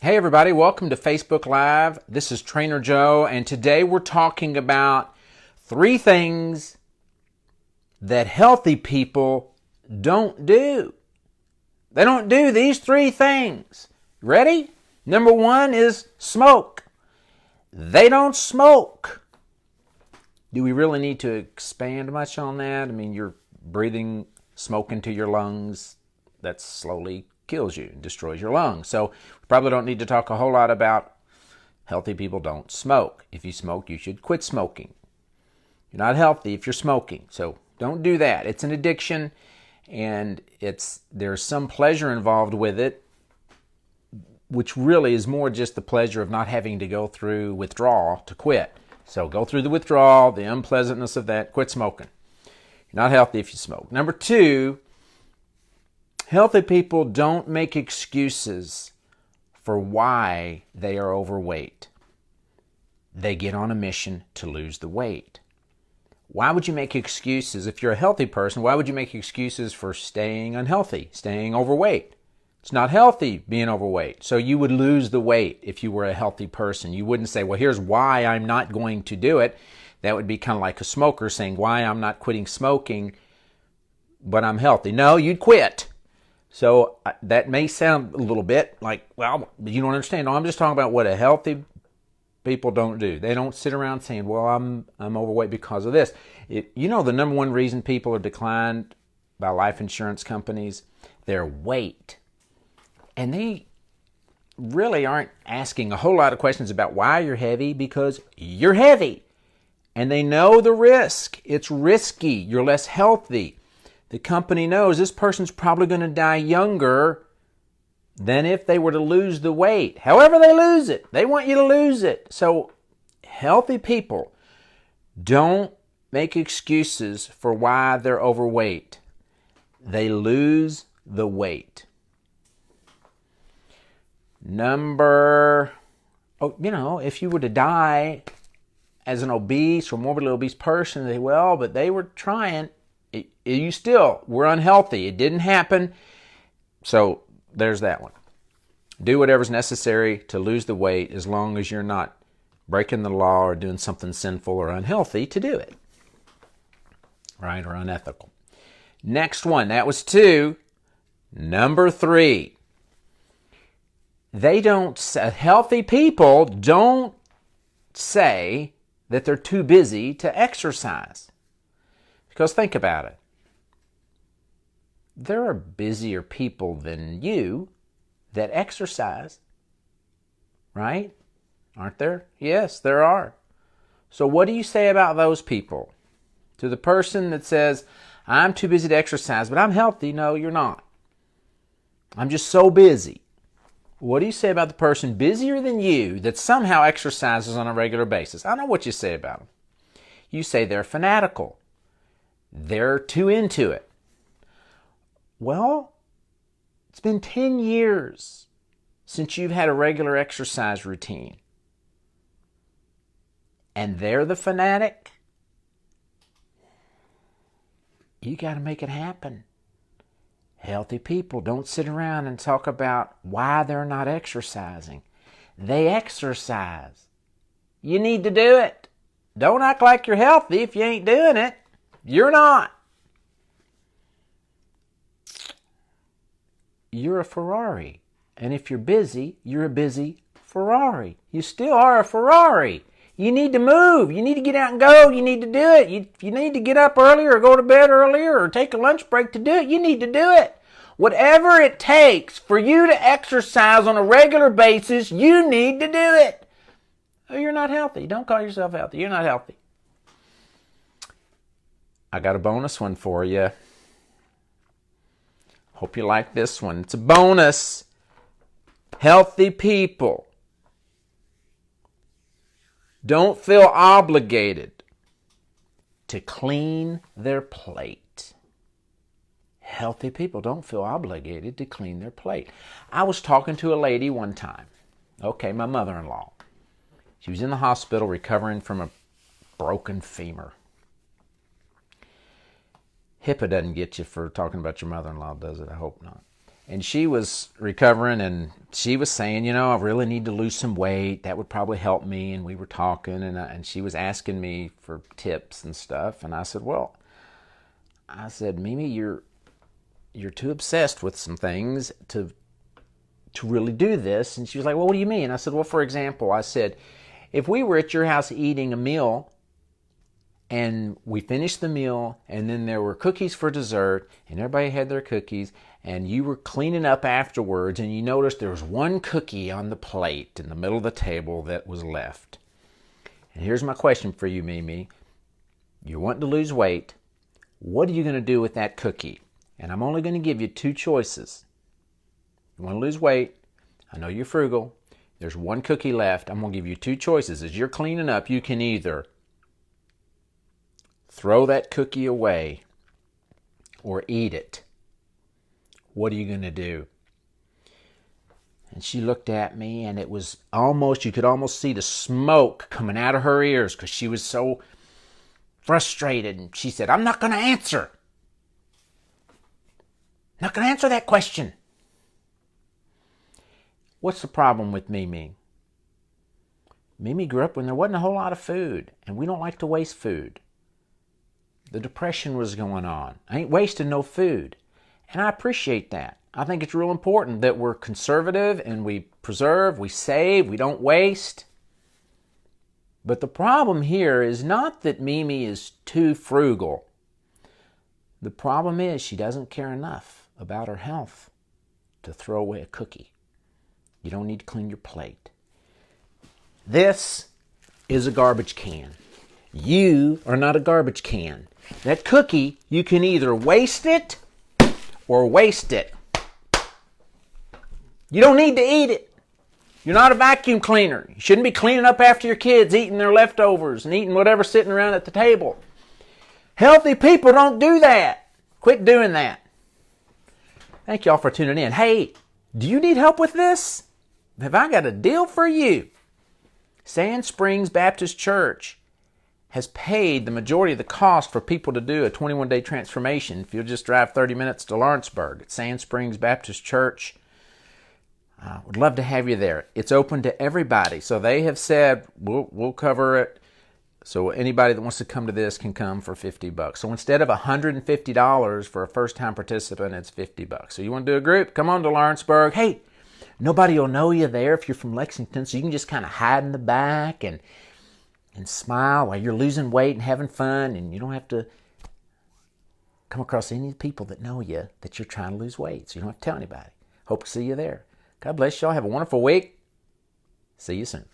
Hey everybody, welcome to Facebook Live. This is Trainer Joe, and today we're talking about 3 things that healthy people don't do. They don't do these 3 things. Ready? Number 1 is smoke. They don't smoke. Do we really need to expand much on that? I mean, you're breathing smoke into your lungs. That slowly kills you and destroys your lungs. So we probably don't need to talk a whole lot about healthy people don't smoke. If you smoke, you should quit smoking. You're not healthy if you're smoking. So don't do that. It's an addiction, and there's some pleasure involved with it, which really is more just the pleasure of not having to go through withdrawal to quit. So go through the withdrawal, the unpleasantness of that, quit smoking. You're not healthy if you smoke. Number 2, healthy people don't make excuses for why they are overweight. They get on a mission to lose the weight. Why would you make excuses? If you're a healthy person, why would you make excuses for staying unhealthy, staying overweight? It's not healthy being overweight. So you would lose the weight if you were a healthy person. You wouldn't say, well, here's why I'm not going to do it. That would be kind of like a smoker saying, why I'm not quitting smoking, but I'm healthy. No, you'd quit. So that may sound a little bit like, well, you don't understand. No, I'm just talking about what a healthy people don't do. They don't sit around saying, well, I'm overweight because of this. You know the number one reason people are declined by life insurance companies? Their weight. And they really aren't asking a whole lot of questions about why you're heavy, because you're heavy. And they know the risk. It's risky. You're less healthy. The company knows this person's probably going to die younger than if they were to lose the weight. However they lose it, they want you to lose it. So healthy people don't make excuses for why they're overweight. They lose the weight. If you were to die as an obese or morbidly obese person, they say, well, but they were trying. You still were unhealthy. It didn't happen. So there's that one. Do whatever's necessary to lose the weight as long as you're not breaking the law or doing something sinful or unhealthy to do it. Right? Or unethical. Next one. That was 2. Number 3. Healthy people don't say that they're too busy to exercise. Because think about it. There are busier people than you that exercise, right? Aren't there? Yes, there are. So what do you say about those people? To the person that says, I'm too busy to exercise, but I'm healthy. No, you're not. I'm just so busy. What do you say about the person busier than you that somehow exercises on a regular basis? I know what you say about them. You say they're fanatical. They're too into it. Well, it's been 10 years since you've had a regular exercise routine. And they're the fanatic. You got to make it happen. Healthy people don't sit around and talk about why they're not exercising. They exercise. You need to do it. Don't act like you're healthy if you ain't doing it. You're not. You're a Ferrari. And if you're busy, you're a busy Ferrari. You still are a Ferrari. You need to move. You need to get out and go. You need to do it. You need to get up earlier or go to bed earlier or take a lunch break to do it. You need to do it. Whatever it takes for you to exercise on a regular basis, you need to do it. Oh, you're not healthy. Don't call yourself healthy. You're not healthy. I got a bonus one for you. Hope you like this one. It's a bonus. Healthy people don't feel obligated to clean their plate. Healthy people don't feel obligated to clean their plate. I was talking to a lady one time. Okay, my mother-in-law. She was in the hospital recovering from a broken femur. HIPAA doesn't get you for talking about your mother-in-law, does it? I hope not. And she was recovering, and she was saying, I really need to lose some weight. That would probably help me. And we were talking, and she was asking me for tips and stuff. And I said, Mimi, you're too obsessed with some things to really do this. And she was like, well, what do you mean? I said, well, for example, I said, if we were at your house eating a meal, and we finished the meal, and then there were cookies for dessert, and everybody had their cookies, and you were cleaning up afterwards, and you noticed there was one cookie on the plate in the middle of the table that was left. And here's my question for you, Mimi. You're wanting to lose weight. What are you going to do with that cookie? And I'm only going to give you two choices. You want to lose weight. I know you're frugal. There's one cookie left. I'm going to give you two choices. As you're cleaning up, you can either throw that cookie away or eat it. What are you going to do? And she looked at me, and it was almost, you could almost see the smoke coming out of her ears because she was so frustrated. And she said, I'm not going to answer. Not going to answer that question. What's the problem with Mimi? Mimi grew up when there wasn't a whole lot of food, and we don't like to waste food. The depression was going on. I ain't wasting no food. And I appreciate that. I think it's real important that we're conservative and we preserve, we save, we don't waste. But the problem here is not that Mimi is too frugal. The problem is she doesn't care enough about her health to throw away a cookie. You don't need to clean your plate. This is a garbage can. You are not a garbage can. That cookie, you can either waste it or waste it. You don't need to eat it. You're not a vacuum cleaner. You shouldn't be cleaning up after your kids, eating their leftovers and eating whatever's sitting around at the table. Healthy people don't do that. Quit doing that. Thank y'all for tuning in. Hey, do you need help with this? Have I got a deal for you? Sand Springs Baptist Church has paid the majority of the cost for people to do a 21-day transformation. If you'll just drive 30 minutes to Lawrenceburg at Sand Springs Baptist Church, would love to have you there. It's open to everybody. So they have said, we'll cover it. So anybody that wants to come to this can come for $50. So instead of $150 for a first-time participant, it's $50. So you want to do a group? Come on to Lawrenceburg. Hey, nobody will know you there if you're from Lexington, so you can just kind of hide in the back and smile while you're losing weight and having fun, and you don't have to come across any people that know you that you're trying to lose weight, so you don't have to tell anybody. Hope to see you there. God bless y'all. Have a wonderful week. See you soon.